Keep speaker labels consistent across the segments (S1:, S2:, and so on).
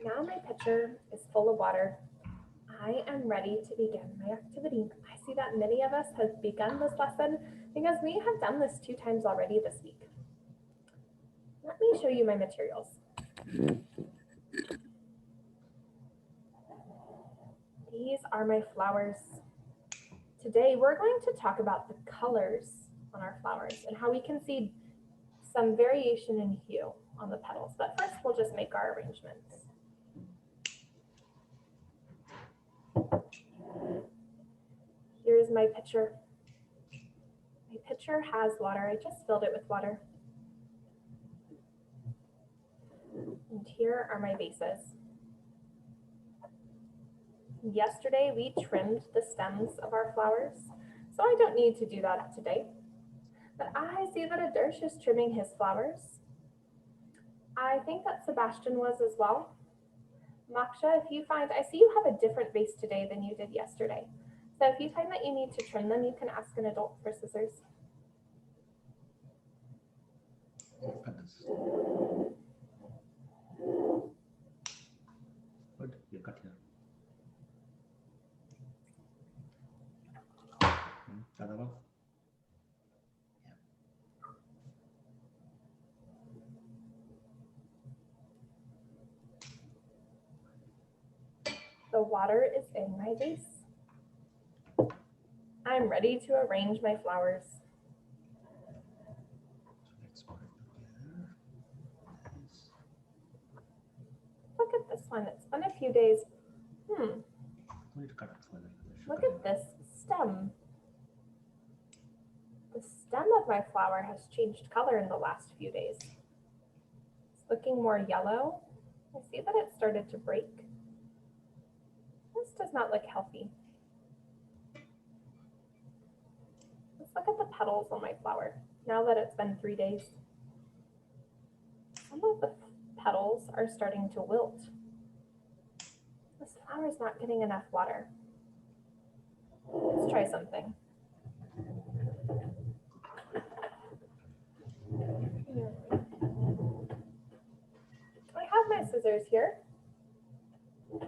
S1: Now my pitcher is full of water. I am ready to begin my activity. I see that many of us have begun this lesson because we have done this 2 times already this week. Let me show you my materials. These are my flowers. Today we're going to talk about the colors on our flowers and how we can see some variation in hue on the petals. But first we'll just make our arrangements. Here's my pitcher. My pitcher has water. I just filled it with water. And here are my vases. Yesterday we trimmed the stems of our flowers, so I don't need to do that today. But I see that Adarsh is trimming his flowers. I think that Sebastian was as well. Maksha, if you find, I see you have a different vase today than you did yesterday. So if you find that you need to trim them, you can ask an adult for scissors.
S2: Good, you cut here. Kassarah.
S1: The water is in my vase. I'm ready to arrange my flowers.
S2: Let's put it together. Yes.
S1: Look at this one. It's been a few days.
S2: We need to cut it further.
S1: Look at this stem. The stem of my flower has changed color in the last few days. It's looking more yellow. I see that it started to break. This does not look healthy. Let's look at the petals on my flower now that it's been 3 days. Some of the petals are starting to wilt. This flower is not getting enough water. Let's try something. I have my scissors here.
S2: We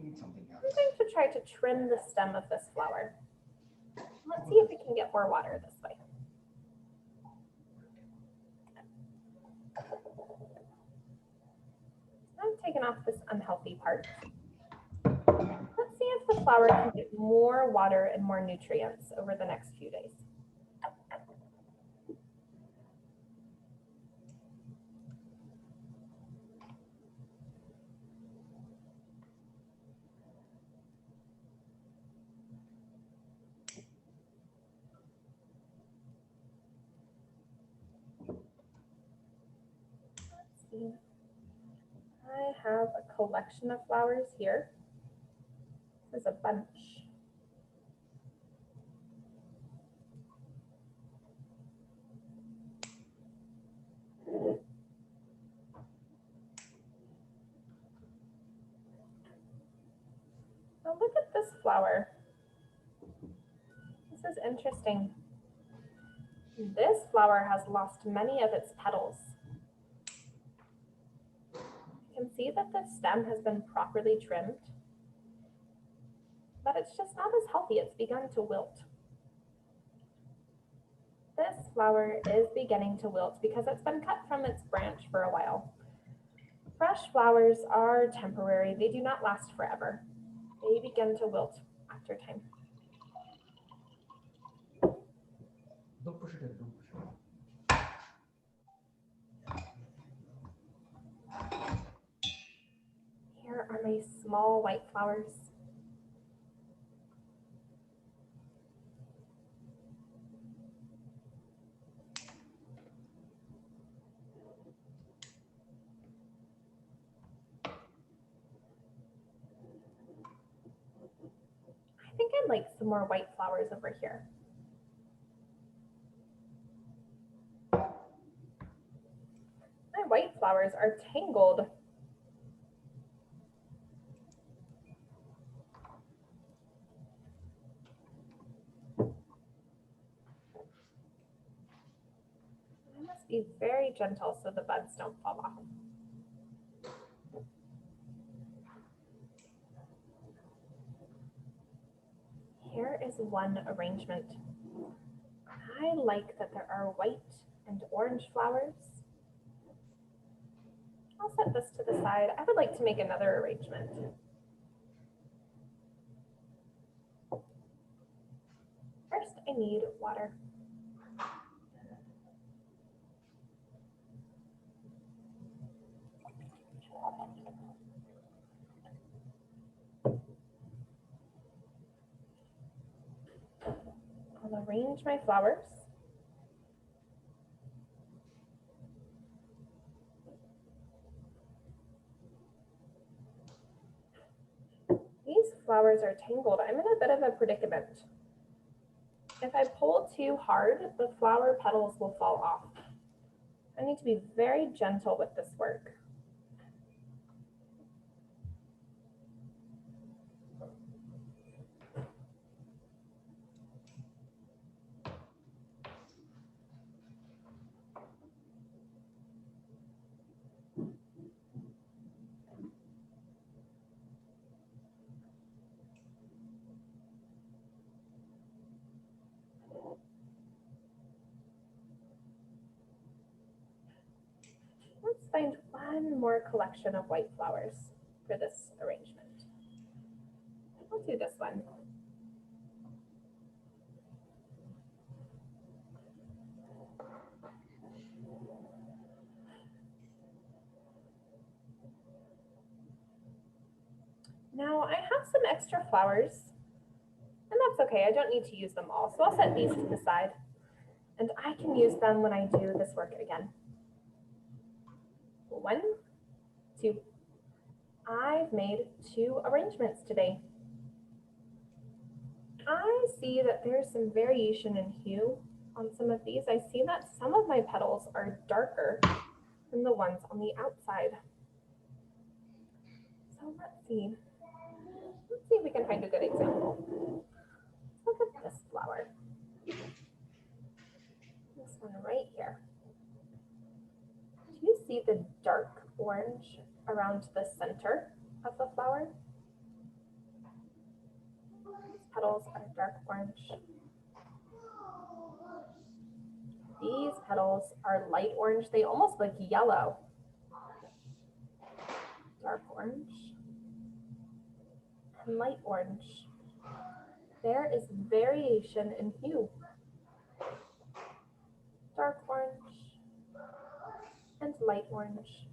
S2: need something else.
S1: I'm going to try to trim the stem of this flower. Let's see if we can get more water this way. I've taken off this unhealthy part. Let's see if the flower can get more water and more nutrients over the next few days. I have a collection of flowers here. There's a bunch. Now look at this flower. This is interesting. This flower has lost many of its petals. You can see that the stem has been properly trimmed, but it's just not as healthy. It's begun to wilt. This flower is beginning to wilt because it's been cut from its branch for a while. Fresh flowers are temporary. They do not last forever. They begin to wilt after time.
S2: Don't push it in, don't push it in.
S1: Here are my small white flowers. I think I'd like some more white flowers over here. My white flowers are tangled. I must be very gentle so the buds don't fall off. one arrangement. I like that there are white and orange flowers. I'll set this to the side. I would like to make another arrangement. First, I need water. I'll arrange my flowers. These flowers are tangled. I'm in a bit of a predicament. If I pull too hard, the flower petals will fall off. I need to be very gentle with this work. Let's find one more collection of white flowers for this arrangement. I'll do this one. Now I have some extra flowers, and that's okay. I don't need to use them all, so I'll set these to the side, and I can use them when I do this work again. 1, 2. I've made 2 arrangements today. I see that there's some variation in hue on some of these. I see that some of my petals are darker than the ones on the outside. So let's see. Let's see if we can find a good example. Let's look at this flower. This one right here. Do you see the dark orange around the center of the flower? These petals are dark orange. These petals are light orange. They almost look yellow. Dark orange and light orange. There is variation in hue. Dark orange and light orange.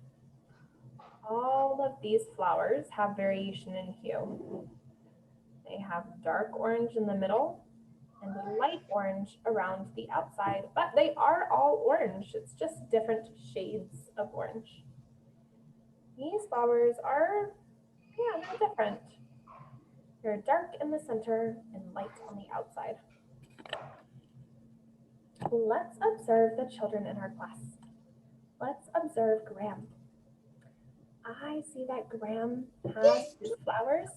S1: All of these flowers have variation in hue. They have dark orange in the middle and light orange around the outside, but they are all orange. It's just different shades of orange. These flowers are, they're different. They're dark in the center and light on the outside. Let's observe the children in our class. Let's observe Graham. I see that Graham has his flowers.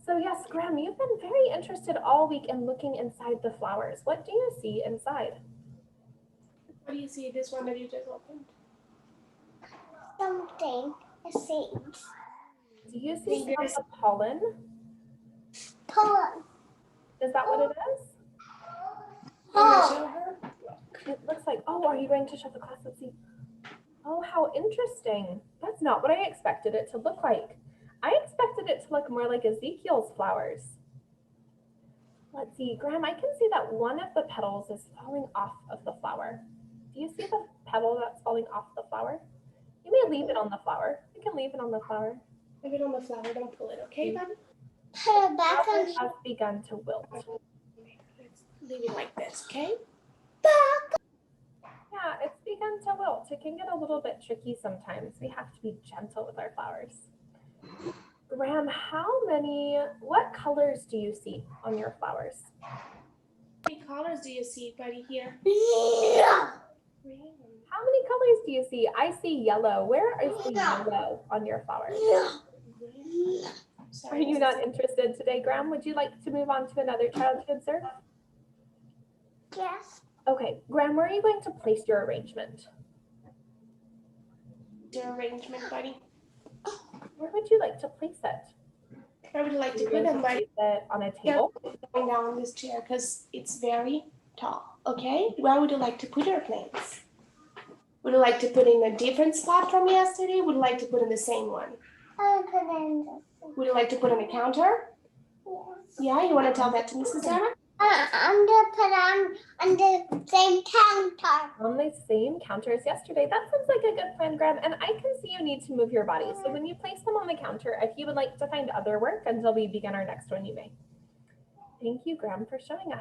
S1: So yes, Graham, you've been very interested all week in looking inside the flowers. What do you see inside?
S3: What do you see? This one that you just opened?
S4: Something. A seed.
S1: Do you see some of the pollen?
S4: Pollen.
S1: Is that what it is?
S3: Show her?
S1: It looks like, oh, are you going to show the class? Let's see. Oh, how interesting. That's not what I expected it to look like. I expected it to look more like Ezekiel's flowers. Let's see, Graham, I can see that one of the petals is falling off of the flower. Do you see the petal that's falling off the flower? You may leave it on the flower. You can leave it on the flower.
S3: Leave it on the flower. Don't pull it, okay, bud?
S4: Put it back on.
S1: It has begun to wilt.
S3: Let's leave it like this, okay?
S1: Yeah, it's begun to wilt. It can get a little bit tricky sometimes. We have to be gentle with our flowers. Graham, what colors do you see on your flowers?
S3: How many colors do you see, buddy, here?
S4: Yeah.
S1: How many colors do you see? I see yellow. Where is the yellow on your flowers? Are you not interested today, Graham? Would you like to move on to another child to observe?
S4: Yes.
S1: Okay, Graham, where are you going to place your arrangement?
S3: Your arrangement, buddy.
S1: Where would you like to place it?
S3: Where would you like to
S1: You're
S3: put
S1: going
S3: them?
S1: to
S3: Right
S1: place it on a table.
S3: going down this chair because it's very tall. Okay, where would you like to put your plants? Would you like to put in a different spot from yesterday? Would you like to put in the same one?
S4: I put in
S3: Would you like to put on the counter?
S4: yes.
S3: Yeah, you want to tell that to Miss Kassarah?
S4: I'm gonna put on the same counter.
S1: On the same counter as yesterday. That sounds like a good plan, Graham. And I can see you need to move your body. So when you place them on the counter, if you would like to find other work until we begin our next one, you may. Thank you, Graham, for showing us.